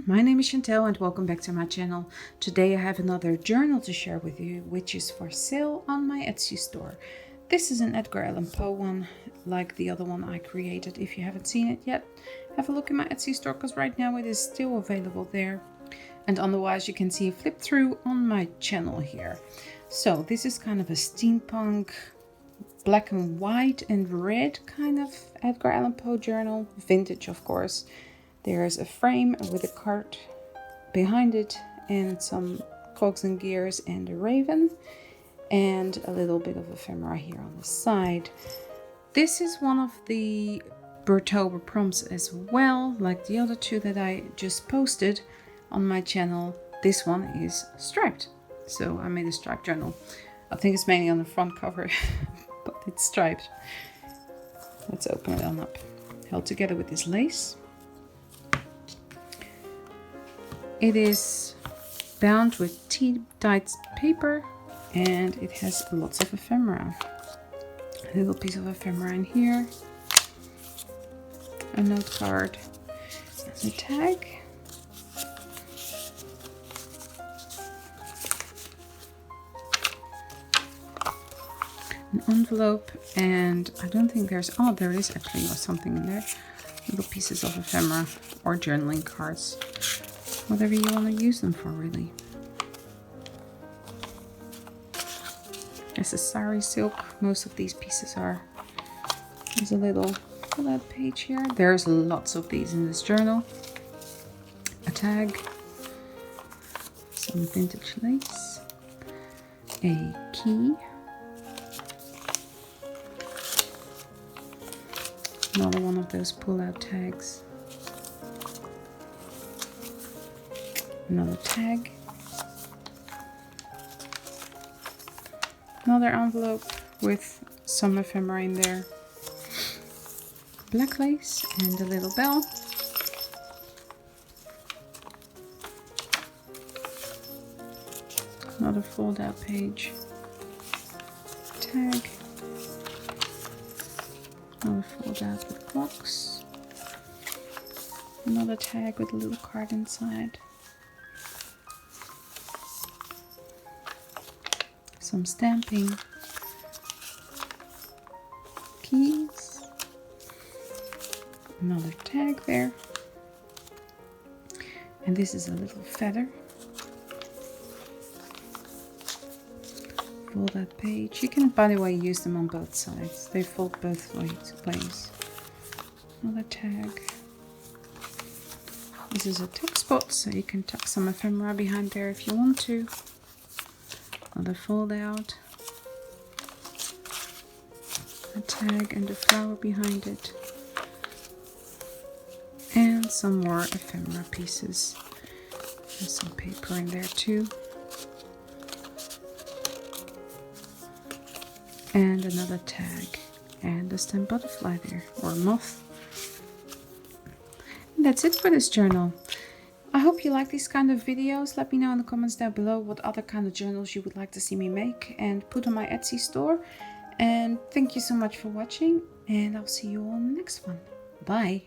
everyone, my name is Chantel and welcome back to my channel. Today I have another journal to share with you, which is for sale on my Etsy store. This is an Edgar Allan Poe one, like the other one I created. If you haven't seen it yet, have a look in my Etsy store because right now it is still available there. And otherwise you can see a flip through on my channel here. So this is kind of a steampunk, black and white and red kind of Edgar Allan Poe journal, vintage of course. There's a frame with a card behind it and some cogs and gears and a raven and a little bit of ephemera here on the side. This is one of the October prompts as well, like the other two that I just posted on my channel. This one is striped, so I made a striped journal. I think it's mainly on the front cover, but it's striped. Let's open it on up. Held together with this lace. It is bound with tea-dyed paper and it has lots of ephemera. A little piece of ephemera in here. A note card and a tag. An envelope, and I don't think there's, oh, there is actually something in there. Little pieces of ephemera or journaling cards. Whatever you want to use them for, really. It's a sari silk. Most of these pieces are. There's a little pull-out page here. There's lots of these in this journal. A tag. Some vintage lace. A key. Another one of those pull-out tags. Another tag. Another envelope with some ephemera in there. Black lace and a little bell. Another fold-out page. Tag. Another fold-out with clocks. Another tag with a little card inside. Some stamping, keys, another tag there, and this is a little feather. Fold that page. You can, by the way, use them on both sides. They fold both ways. Another tag. This is a tuck spot, so you can tuck some ephemera behind there if you want to. Another fold out, a tag and a flower behind it, and some more ephemera pieces. There's some paper in there too, and another tag and a stamped butterfly there, or moth. And that's it for this journal. I hope you like these kind of videos. Let me know in the comments down below what other kind of journals you would like to see me make and put on my Etsy store. And thank you so much for watching, and I'll see you all in the next one. Bye!